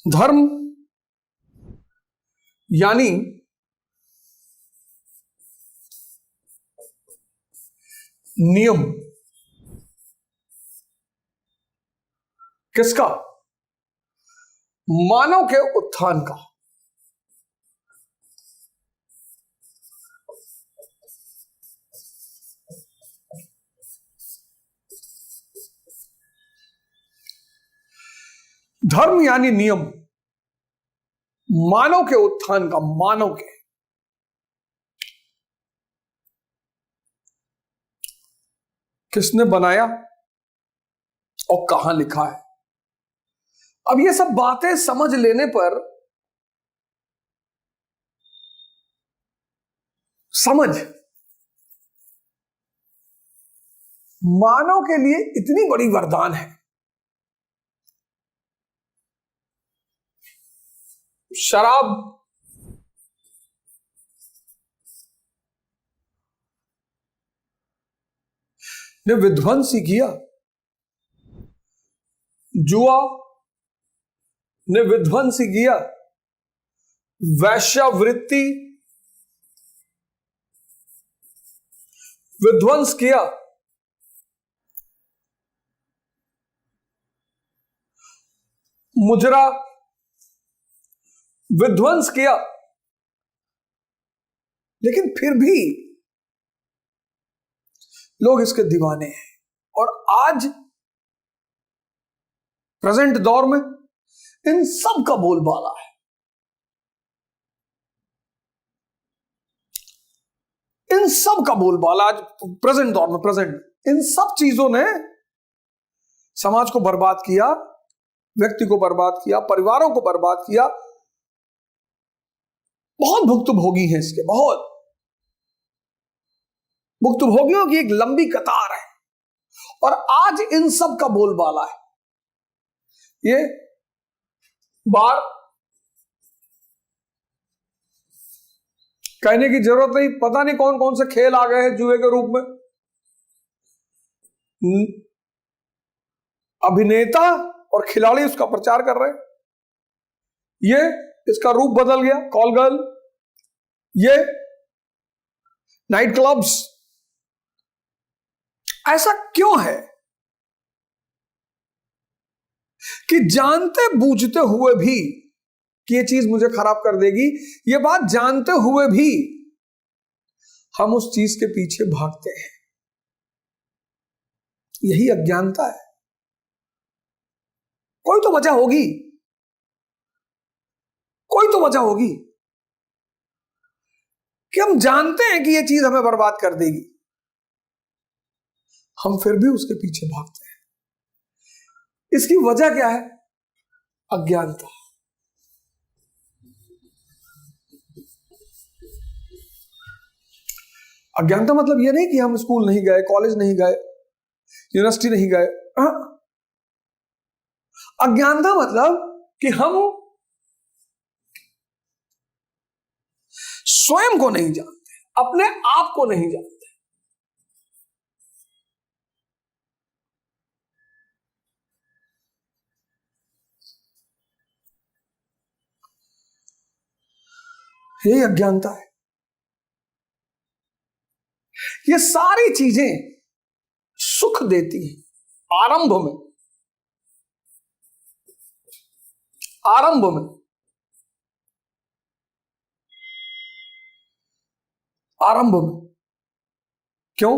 धर्म यानी नियम। किसका? मानव के उत्थान का। धर्म यानी नियम, मानव के उत्थान का। मानव के किसने बनाया और कहां लिखा है? अब ये सब बातें समझ लेने पर समझ मानव के लिए इतनी बड़ी वरदान है। शराब ने विध्वंस ही किया, जुआ ने विध्वंस ही किया, वैश्यावृत्ति विध्वंस किया, मुजरा विध्वंस किया। लेकिन फिर भी लोग इसके दीवाने हैं। और आज प्रेजेंट दौर में इन सब का बोलबाला है। इन सब का बोलबाला आज प्रेजेंट दौर में, इन सब चीजों ने समाज को बर्बाद किया, व्यक्ति को बर्बाद किया, परिवारों को बर्बाद किया। बहुत भुक्तभोगी हैं इसके, बहुत भुक्तभोगियों की एक लंबी कतार है। और आज इन सब का बोलबाला है। ये बार कहने की जरूरत नहीं, पता नहीं कौन कौन से खेल आ गए हैं जुए के रूप में। अभिनेता और खिलाड़ी उसका प्रचार कर रहे हैं। ये इसका रूप बदल गया, कॉल गर्ल, ये नाइट क्लब्स। ऐसा क्यों है कि जानते बूझते हुए भी कि ये चीज मुझे खराब कर देगी, ये बात जानते हुए भी हम उस चीज के पीछे भागते हैं? यही अज्ञानता है। कोई तो वजह होगी, कोई तो वजह होगी कि हम जानते हैं कि ये चीज हमें बर्बाद कर देगी, हम फिर भी उसके पीछे भागते हैं। इसकी वजह क्या है? अज्ञानता। अज्ञानता मतलब यह नहीं कि हम स्कूल नहीं गए, कॉलेज नहीं गए, यूनिवर्सिटी नहीं गए। अज्ञानता मतलब कि हम स्वयं को नहीं जानते, अपने आप को नहीं जानते। यही अज्ञानता है। ये सारी चीजें सुख देती हैं आरंभ में, आरंभ में, आरंभ में। क्यों?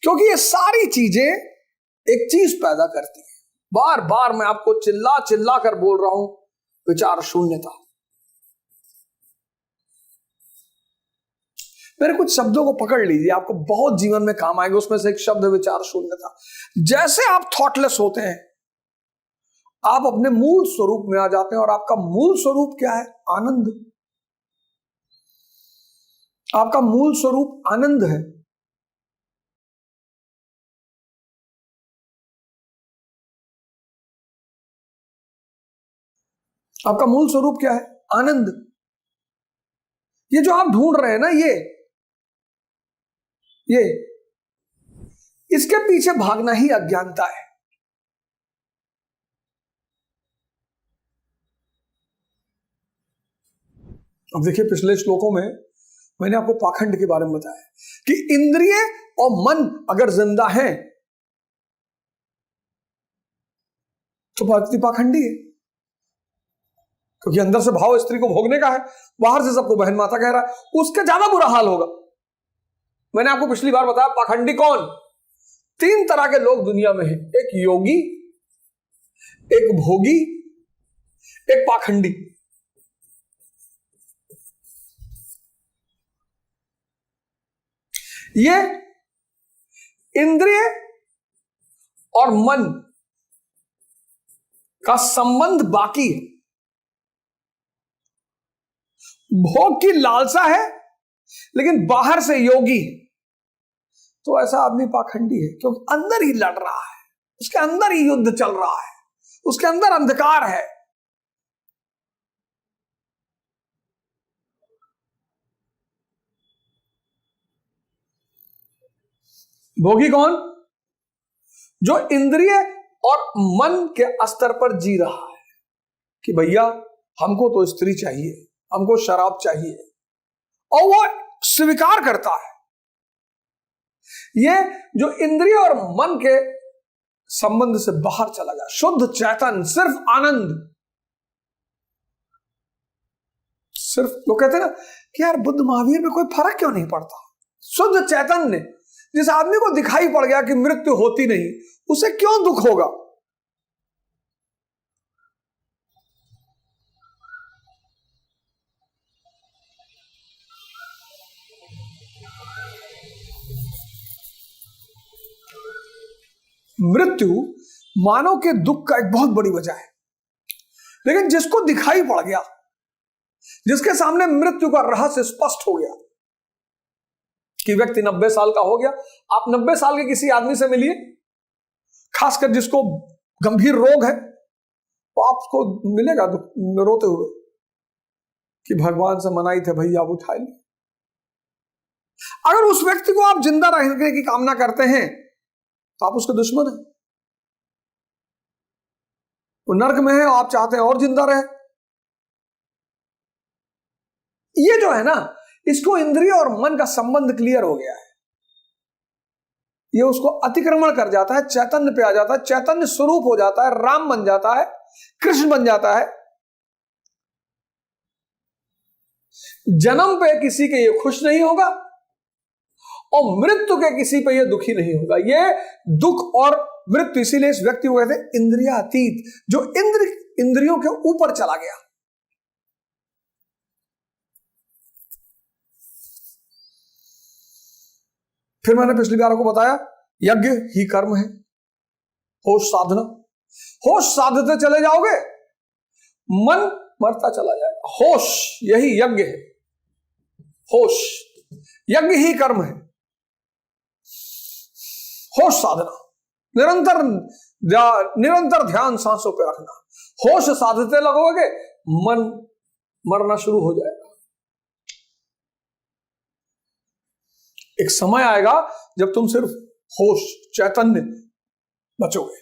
क्योंकि ये सारी चीजें एक चीज पैदा करती हैं। बार बार मैं आपको चिल्ला चिल्ला कर बोल रहा हूं, विचार शून्यता। मेरे कुछ शब्दों को पकड़ लीजिए, आपको बहुत जीवन में काम आएगा। उसमें से एक शब्द है विचार शून्यता। जैसे आप थॉटलेस होते हैं, आप अपने मूल स्वरूप में आ जाते हैं। और आपका मूल स्वरूप क्या है? आनंद। आपका मूल स्वरूप आनंद है। आपका मूल स्वरूप क्या है? आनंद। ये जो आप ढूंढ रहे हैं ना, ये इसके पीछे भागना ही अज्ञानता है। अब देखिए, पिछले श्लोकों में मैंने आपको पाखंड के बारे में बताया कि इंद्रिय और मन अगर जिंदा है तो व्यक्ति पाखंडी है, क्योंकि अंदर से भाव स्त्री को भोगने का है, बाहर से सबको बहन माता कह रहा है, उसका ज्यादा बुरा हाल होगा। मैंने आपको पिछली बार बताया पाखंडी कौन? 3 तरह के लोग दुनिया में हैं, एक योगी, एक भोगी, एक पाखंडी। ये इंद्रिय और मन का संबंध बाकी है, भोग की लालसा है लेकिन बाहर से योगी है, तो ऐसा आदमी पाखंडी है, क्योंकि अंदर ही लड़ रहा है, उसके अंदर ही युद्ध चल रहा है, उसके अंदर अंधकार है। भोगी कौन? जो इंद्रिय और मन के स्तर पर जी रहा है कि भैया हमको तो स्त्री चाहिए, हमको शराब चाहिए, और वो स्वीकार करता है। ये जो इंद्रिय और मन के संबंध से बाहर चला गया, शुद्ध चैतन्य, सिर्फ आनंद। सिर्फ लोग कहते हैं ना कि यार बुद्ध महावीर में कोई फर्क क्यों नहीं पड़ता? शुद्ध चैतन्य, जिस आदमी को दिखाई पड़ गया कि मृत्यु होती नहीं, उसे क्यों दुख होगा? मृत्यु मानव के दुख का एक बहुत बड़ी वजह है, लेकिन जिसको दिखाई पड़ गया, जिसके सामने मृत्यु का रहस्य स्पष्ट हो गया कि व्यक्ति 90 साल का हो गया, आप 90 साल के किसी आदमी से मिलिए, खासकर जिसको गंभीर रोग है, तो आपको मिलेगा रोते हुए कि भगवान से मनाई थे भैया, आप उठा लिए। अगर उस व्यक्ति को आप जिंदा रहने की कामना करते हैं तो आप उसके दुश्मन हैं। वो नर्क में है, आप चाहते हैं और जिंदा रहे। ये जो है ना, इसको इंद्रिय और मन का संबंध क्लियर हो गया है, ये उसको अतिक्रमण कर जाता है, चैतन्य पे आ जाता है, चैतन्य स्वरूप हो जाता है, राम बन जाता है, कृष्ण बन जाता है। जन्म पे किसी के ये खुश नहीं होगा और मृत्यु के किसी पे ये दुखी नहीं होगा। ये दुख और मृत्यु इसीलिए इस व्यक्ति को कहते हैं इंद्रियातीत, जो इंद्रियों के ऊपर चला गया। फिर मैंने पिछली बार आपको बताया यज्ञ ही कर्म है, होश साधना। होश साधते चले जाओगे, मन मरता चला जाएगा। होश यही यज्ञ है, होश यज्ञ ही कर्म है। होश साधना, निरंतर ध्यान सांसों पे रखना। होश साधते लगोगे, मन मरना शुरू हो जाएगा। एक समय आएगा जब तुम सिर्फ होश, चैतन्य बचोगे।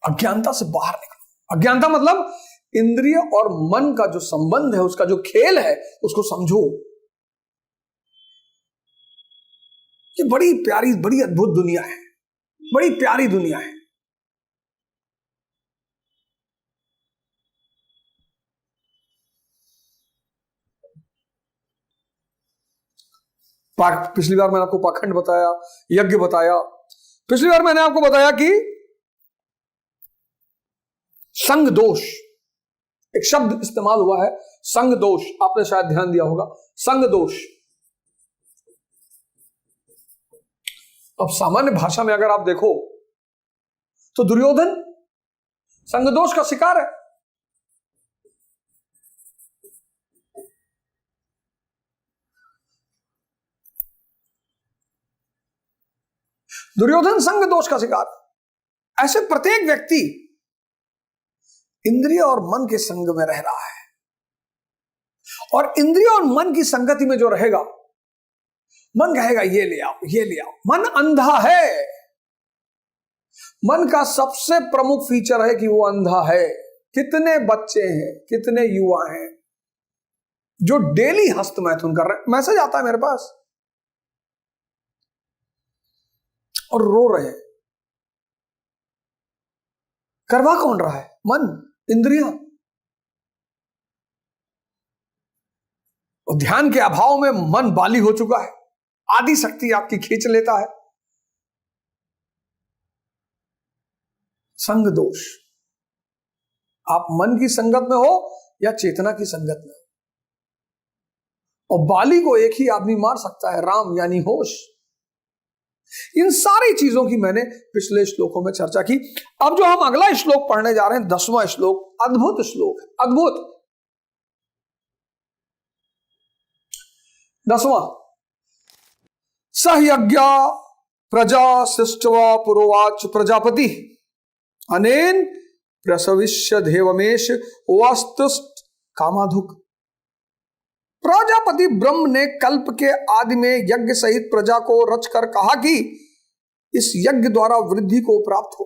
अज्ञानता से बाहर निकलो। अज्ञानता मतलब इंद्रिय और मन का जो संबंध है, उसका जो खेल है, उसको समझो। ये बड़ी प्यारी, बड़ी अद्भुत दुनिया है, बड़ी प्यारी दुनिया है। पिछली बार मैंने आपको पाखंड बताया, यज्ञ बताया। पिछली बार मैंने आपको बताया कि संग दोष, एक शब्द इस्तेमाल हुआ है, संग दोष। आपने शायद ध्यान दिया होगा, संग दोष। अब सामान्य भाषा में अगर आप देखो तो दुर्योधन संग दोष का शिकार है। दुर्योधन संग दोष का शिकार है। ऐसे प्रत्येक व्यक्ति इंद्रिय और मन के संग में रह रहा है, और इंद्रिय और मन की संगति में जो रहेगा मन कहेगा ये ले आओ, ये ले आओ। मन अंधा है। मन का सबसे प्रमुख फीचर है कि वो अंधा है। कितने बच्चे हैं, कितने युवा हैं जो डेली हस्तमैथुन कर रहे हैं। मैसेज आता है मेरे पास और रो रहे हैं। करवा कौन रहा है? मन, इंद्रियां। और ध्यान के अभाव में मन बाली हो चुका है, आदि शक्ति आपकी खींच लेता है। संग दोष। आप मन की संगत में हो या चेतना की संगत में हो, और बाली को एक ही आदमी मार सकता है, राम यानी होश। इन सारी चीजों की मैंने पिछले श्लोकों में चर्चा की। अब जो हम अगला श्लोक पढ़ने जा रहे हैं, 10वां श्लोक, अद्भुत श्लोक है, अद्भुत। 10वां, सहयज्ञ प्रजा सृष्टवा पुरोवाच प्रजापति अनेन प्रसविष्य देवमेश वास्तुष्ट कामाधुक। प्रजापति ब्रह्म ने कल्प के आदि में यज्ञ सहित प्रजा को रचकर कहा कि इस यज्ञ द्वारा वृद्धि को प्राप्त हो।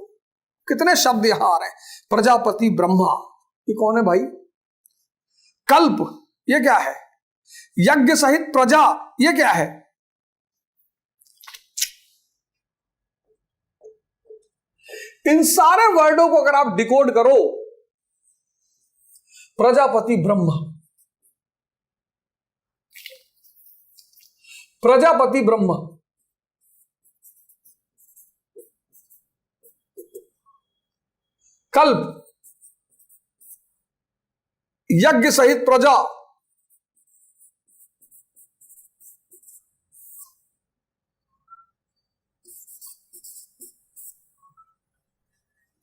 कितने शब्द यहां आ रहे हैं। प्रजापति ब्रह्मा, ये कौन है भाई? कल्प, ये क्या है? यज्ञ सहित प्रजा, ये क्या है? इन सारे वर्डों को अगर आप डिकोड करो, प्रजापति ब्रह्मा, प्रजापति ब्रह्मा, कल्प, यज्ञ सहित प्रजा,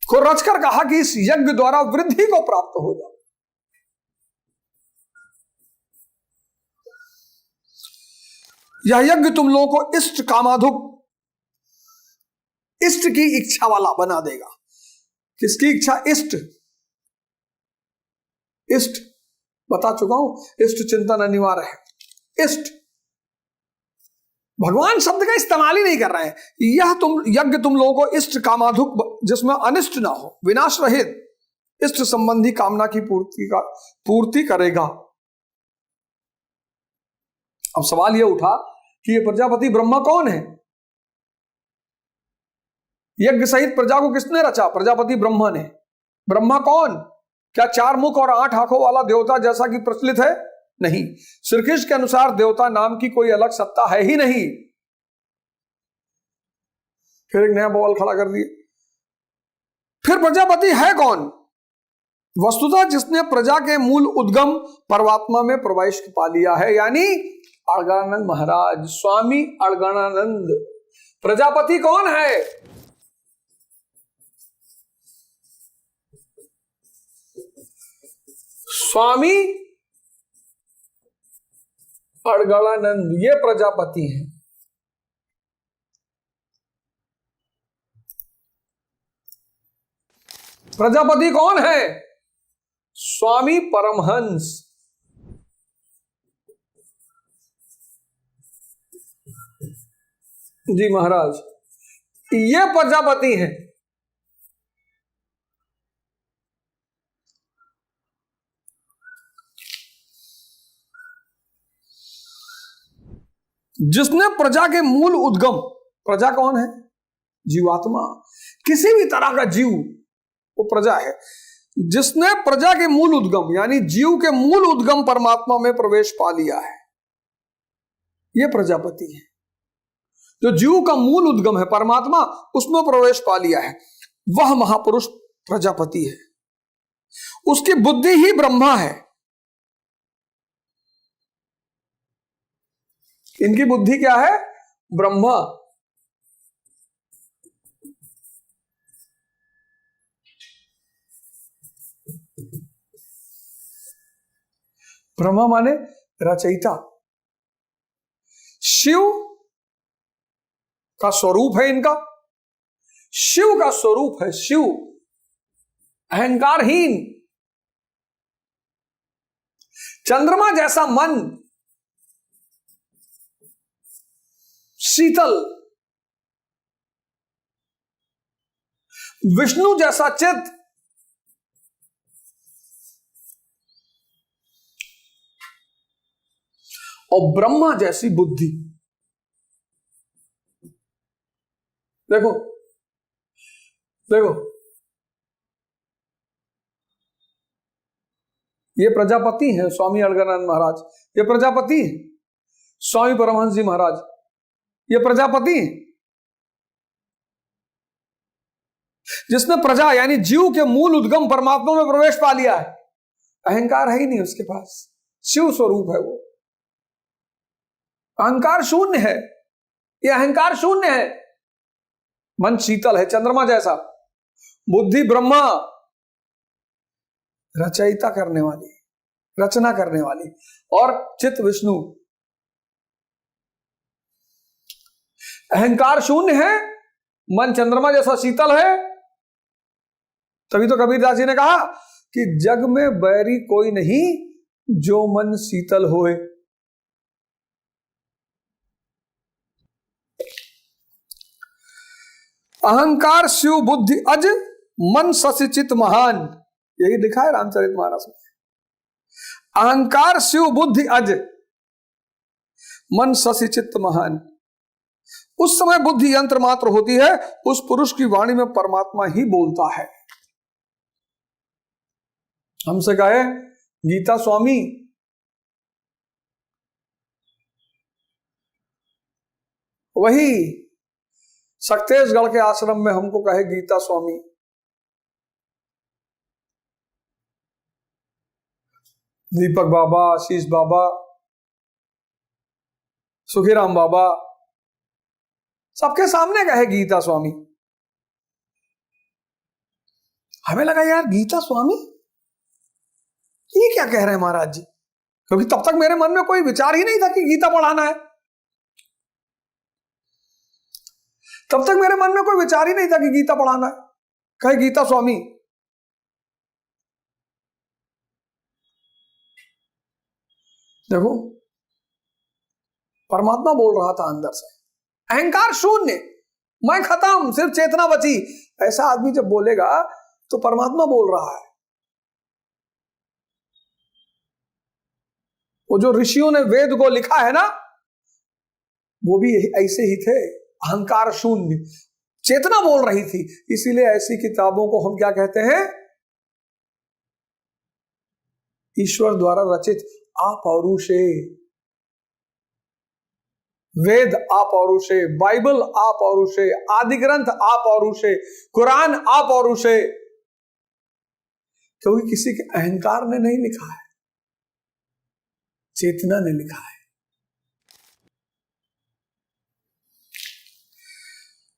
को रचकर कहा कि इस यज्ञ द्वारा वृद्धि को प्राप्त हो जाओ। यह यज्ञ तुम लोगों को इष्ट कामाधुक, इष्ट की इच्छा वाला बना देगा। किसकी इच्छा? इष्ट। इष्ट बता चुका हूं, इष्ट चिंतन अनिवार्य है। इष्ट, भगवान शब्द का इस्तेमाल ही नहीं कर रहे हैं। यह यज्ञ तुम लोगों को इष्ट कामाधुक, जिसमें अनिष्ट ना हो, विनाश रहित, इष्ट संबंधी कामना की पूर्ति करेगा। अब सवाल यह उठा कि ये प्रजापति ब्रह्मा कौन है? यज्ञ सहित प्रजा को किसने रचा? प्रजापति ब्रह्मा ने। ब्रह्मा कौन? क्या 4 मुख और 8 आंखों वाला देवता जैसा कि प्रचलित है? नहीं। श्री कृष्ण के अनुसार देवता नाम की कोई अलग सत्ता है ही नहीं। फिर एक नया बवाल खड़ा कर दिए। फिर प्रजापति है कौन? वस्तुतः जिसने प्रजा के मूल उद्गम परमात्मा में प्रवेश पा लिया है, यानी अड़गड़ानंद महाराज, स्वामी अड़गड़ानंद। प्रजापति कौन है? स्वामी अड़गड़ानंद, ये प्रजापति हैं। प्रजापति कौन है? स्वामी परमहंस। जी महाराज, ये प्रजापति हैं। जिसने प्रजा के मूल उद्गम, प्रजा कौन है? जीवात्मा। किसी भी तरह का जीव वो प्रजा है। जिसने प्रजा के मूल उद्गम, यानी जीव के मूल उद्गम परमात्मा में प्रवेश पा लिया है, यह प्रजापति है। जो जीव का मूल उद्गम है परमात्मा, उसमें प्रवेश पा लिया है, वह महापुरुष प्रजापति है। उसकी बुद्धि ही ब्रह्मा है। इनकी बुद्धि क्या है? ब्रह्मा। ब्रह्मा माने रचयिता। शिव का स्वरूप है इनका। शिव का स्वरूप है शिव, अहंकारहीन। चंद्रमा जैसा मन, शीतल, विष्णु जैसा चित्त, और ब्रह्मा जैसी बुद्धि। देखो देखो, ये प्रजापति हैं स्वामी अलगानंद महाराज, ये प्रजापति हैं स्वामी परमहंस जी महाराज, ये प्रजापति हैं जिसने प्रजा यानी जीव के मूल उद्गम परमात्मा में प्रवेश पा लिया है। अहंकार है ही नहीं उसके पास, शिव स्वरूप है वो, अहंकार शून्य है, ये अहंकार शून्य है। मन शीतल है, चंद्रमा जैसा, बुद्धि ब्रह्मा, रचयिता करने वाली, रचना करने वाली, और चित्त विष्णु। अहंकार शून्य है, मन चंद्रमा जैसा शीतल है। तभी तो कबीरदास जी ने कहा कि जग में बैरी कोई नहीं जो मन शीतल होए। अहंकार शिव बुद्धि अज मन शशि चित महान, यही लिखा है रामचरितमानस में। अहंकार शिव बुद्धि अज मन शशि चित्त महान। उस समय बुद्धि यंत्र मात्र होती है, उस पुरुष की वाणी में परमात्मा ही बोलता है। हमसे कहे गीता स्वामी, वही सक्तेशगढ़ के आश्रम में हमको कहे गीता स्वामी, दीपक बाबा, आशीष बाबा, सुखीराम बाबा, सबके सामने कहे गीता स्वामी। हमें लगा यार गीता स्वामी ये क्या कह रहे हैं महाराज जी, क्योंकि तब तक मेरे मन में कोई विचार ही नहीं था कि गीता पढ़ाना है। तब तक मेरे मन में कोई विचार ही नहीं था कि गीता पढ़ाना है, कहे गीता स्वामी। देखो परमात्मा बोल रहा था अंदर से, अहंकार शून्य, मैं खत्म, सिर्फ चेतना बची। ऐसा आदमी जब बोलेगा तो परमात्मा बोल रहा है। वो जो ऋषियों ने वेद को लिखा है ना, वो भी ऐसे ही थे, अहंकार शून्य, चेतना बोल रही थी। इसीलिए ऐसी किताबों को हम क्या कहते हैं, ईश्वर द्वारा रचित अपौरुषे। वेद अपौरुषे, बाइबल अपौरुषे, आदि ग्रंथ अपौरुषे, कुरान अपौरुषे, क्योंकि किसी के अहंकार ने नहीं लिखा है, चेतना ने लिखा है।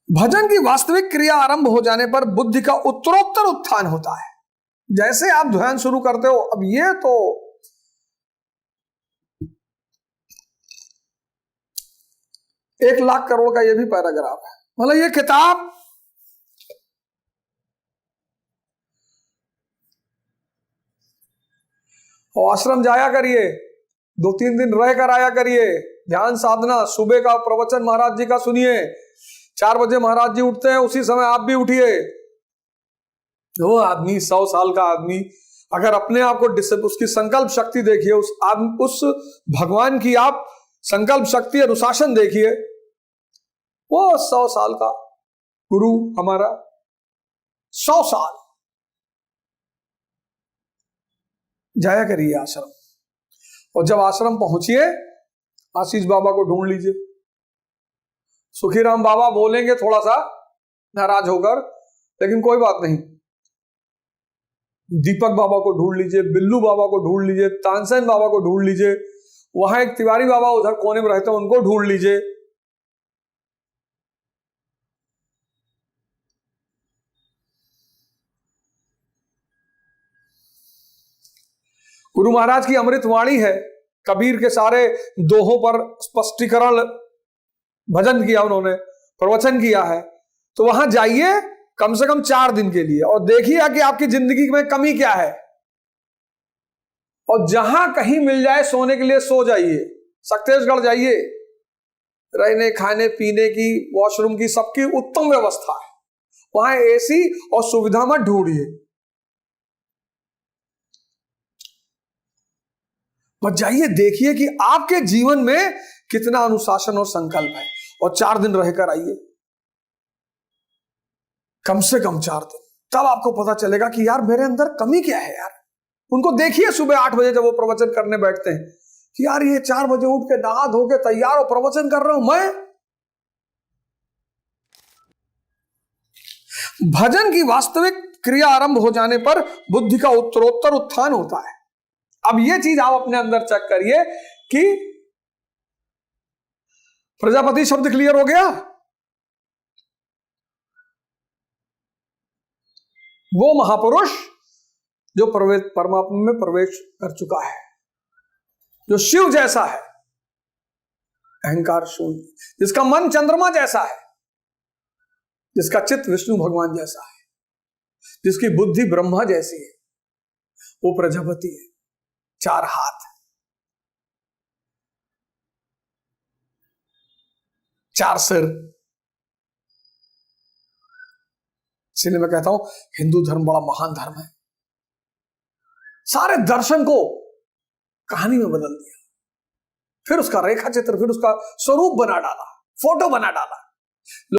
भजन की वास्तविक क्रिया आरंभ हो जाने पर बुद्धि का उत्तरोत्तर उत्थान होता है। जैसे आप ध्यान शुरू करते हो, अब ये तो 1,00,000 करोड़ का ये भी पैराग्राफ है, मतलब ये किताब और आश्रम जाया करिए, 2-3 दिन रह कर आया करिए, ध्यान साधना, सुबह का प्रवचन महाराज जी का सुनिए, 4 बजे महाराज जी उठते हैं, उसी समय आप भी उठिए। जो आदमी 100 साल का आदमी अगर अपने आप को उसकी संकल्प शक्ति देखिए, उस भगवान की आप संकल्प शक्ति अनुशासन देखिए, वो 100 साल का गुरु हमारा, 100 साल। जाया करिए आश्रम, और जब आश्रम पहुंचिए आशीष बाबा को ढूंढ लीजिए। सुखीराम बाबा बोलेंगे थोड़ा सा नाराज होकर, लेकिन कोई बात नहीं, दीपक बाबा को ढूंढ लीजिए, बिल्लू बाबा को ढूंढ लीजिए, तानसेन बाबा को ढूंढ लीजिए, वहां एक तिवारी बाबा उधर कोने में रहते हैं, उनको ढूंढ लीजिए। गुरु महाराज की अमृत वाणी है, कबीर के सारे दोहों पर स्पष्टीकरण भजन किया उन्होंने, प्रवचन किया है। तो वहां जाइए कम से कम 4 दिन के लिए और देखिए कि आपकी जिंदगी में कमी क्या है, और जहां कहीं मिल जाए सोने के लिए सो जाइए। सक्तेशगढ़ जाइए, रहने खाने पीने की, वॉशरूम की, सबकी उत्तम व्यवस्था है। वहां एसी और सुविधा मत ढूंढिए, बस जाइए देखिए कि आपके जीवन में कितना अनुशासन और संकल्प है। और 4 दिन रहकर आइए, कम से कम 4 दिन, तब आपको पता चलेगा कि यार मेरे अंदर कमी क्या है। यार उनको देखिए सुबह 8 बजे जब वो प्रवचन करने बैठते हैं कि यार ये 4 बजे उठ के नहा धो के तैयार हो प्रवचन कर रहा हूं मैं। भजन की वास्तविक क्रिया आरंभ हो जाने पर बुद्धि का उत्तरोत्तर उत्थान होता है। अब ये चीज आप अपने अंदर चेक करिए कि प्रजापति शब्द क्लियर हो गया। वो महापुरुष जो परमात्मा में प्रवेश कर चुका है, जो शिव जैसा है, अहंकार शून्य, जिसका मन चंद्रमा जैसा है, जिसका चित्त विष्णु भगवान जैसा है, जिसकी बुद्धि ब्रह्मा जैसी है, वो प्रजापति है। 4 हाथ, 4 सिर। इसलिए मैं कहता हूं हिंदू धर्म बड़ा महान धर्म है। सारे दर्शन को कहानी में बदल दिया, फिर उसका रेखा चित्र, फिर उसका स्वरूप बना डाला, फोटो बना डाला।